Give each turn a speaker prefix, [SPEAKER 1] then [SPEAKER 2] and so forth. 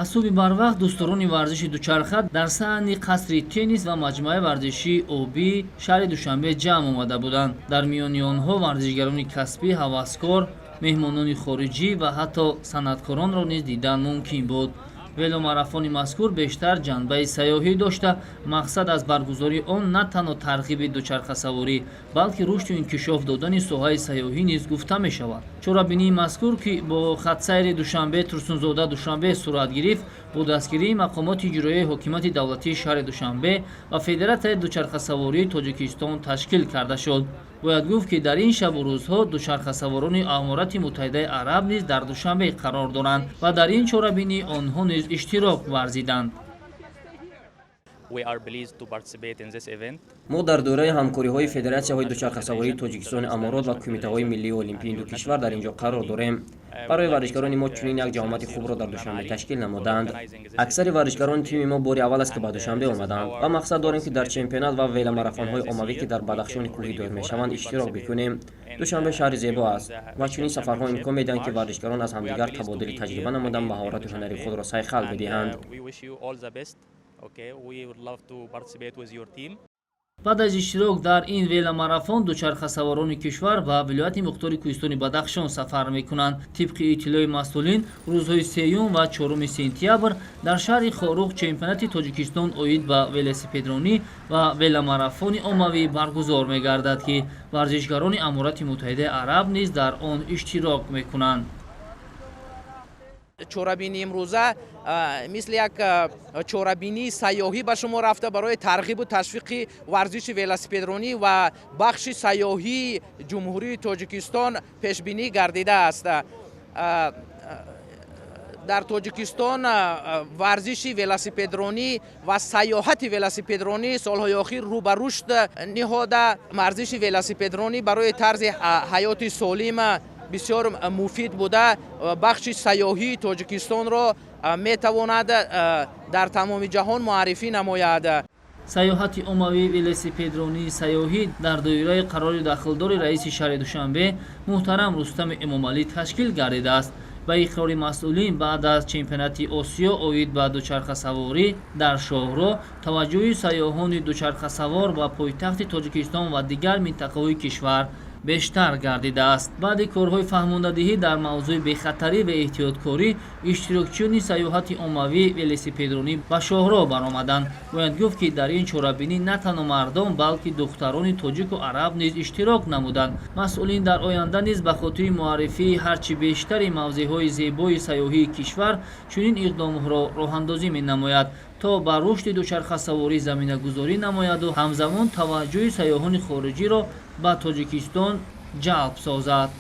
[SPEAKER 1] асуби барвақт дӯстдорони варзиши дучарха дар саҳни қасри теннис ва маҷмӯаи варзишии обии шаҳри Душанбе ҷамъ омада буданд. Дар миёни онҳо варзишгарони касбӣ, ҳаваскор, меҳмонони хориҷӣ ва ҳатто санъаткоронро низ дидан мумкин буд. веломарафони мазкур бештар ҷанбаи сайёҳӣ дошта, мақсад аз баргузории он на танҳо тарғиби дучархасаворӣ, балки рушду инкишоф додани соҳаи сайёҳӣ низ гуфта мешавад. Чорабинии мазкур, ки бо хатсайри Душанбе Турсунзода Душанбе сурат гирифт, бо дастгирии мақомоти иҷроияи ҳокимияти давлатии шаҳри Душанбе ва Федератсияи дучархасавории Тоҷикистон ташкил карда шуд. бояд гуфт, ки дар ин шабу рӯзҳо дучархасаворони Аморати Муттаҳидаи Араб низ дар Душанбе қарор доранд ва дар ин чорабинӣ онҳо низ иштирок варзиданд.
[SPEAKER 2] мо дар дораи ҳамкориҳои Федератсияҳои дучархасавории Тоҷикистони Аморот ва Кумитаҳои Миллии Олимпии ду кишвар дар ин ҷо қарор дорем. Барои варзишгарони мо чунин як ҷамъомати хубро дар Душанбе ташкил намуданд. Аксари варзишгарони тими мо бори аввал аст, ки ба Душанбе омаданд ва мақсад дорем, ки дар чемпионат ва веломарафонҳои оммавӣ, ки дар Бадахшони кӯҳӣ доир мешаванд, иштирок бикунем. Душанбе шаҳри зебо аст ва чунин сафарҳо имкон медиҳанд, ки варзишгарон аз ҳамдигар табодули таҷриба намуда маҳорату ҳунари худро сайхал бидиҳанд.
[SPEAKER 1] баъд аз иштирок дар ин веломарафон дучархасаворони кишвар ба вилояти мухтори Кӯҳистони Бадахшон сафар мекунанд. Тибқи иттилои масъулин, рӯзҳои 3 ва 4 сентябр дар шаҳри Хорух чемпионати Тоҷикистон оид ба велосипедронӣ ва веломарафони оммавӣ баргузор мегардад, ки варзишгарони Аморати Муттаҳидаи Араб низ дар он иштирок мекунанд.
[SPEAKER 3] чорабинии имрӯза мисли як чорабинии сайёҳӣ ба шумо рафта барои тарғибу ташвиқи варзиши велосипедронӣ ва бахши сайёҳии ҷумҳурии Тоҷикистон пешбинӣ гардидааст. дар Тоҷикистон варзиши велосипедронӣ ва сайёҳати велосипедронӣ солҳои охир рӯ ба рушд ниҳода, варзиши велосипедронӣ барои тарзи ҳаёти солим бисёр муфид буда бахши сайёҳии Тоҷикистонро метавонад дар тамоми ҷаҳон муаррифӣ намояд.
[SPEAKER 1] сайёҳати оммавии велосипедронии сайёҳӣ дар доираи қарори дахлдори раиси шаҳри Душанбе муҳтарам Рустами Эмомалӣ ташкил гардидааст. ба иқрори масъулин, баъд аз чемпионати Осиё оид ба дучархасаворӣ дар Шоҳроҳ, таваҷҷӯҳи сайёҳони дучархасавор ба пойтахти Тоҷикистон ва дигар минтақаҳои кишвар бештар гардидааст. баъди корҳои фаҳмондадиҳӣ дар мавзӯи бехатарӣ ва эҳтиёткорӣ, иштирокчиёни сайёҳати оммавии велосипедронӣ ба Шоҳроҳ баромаданд. бояд гуфт, ки дар ин чорабинӣ на танҳо мардон, балки духтарони тоҷику араб низ иштирок намуданд. масъулин дар оянда низ ба хотири муаррифии ҳарчи бештари мавзеъҳои зебои сайёҳии кишвар чунин иқдомҳоро роҳандозӣ менамояд, то ба рушди дучархасаворӣ заминагузорӣ намояду ҳамзамон таваҷҷӯҳи сайёҳони хориҷиро ба Тоҷикистон ҷалб созад.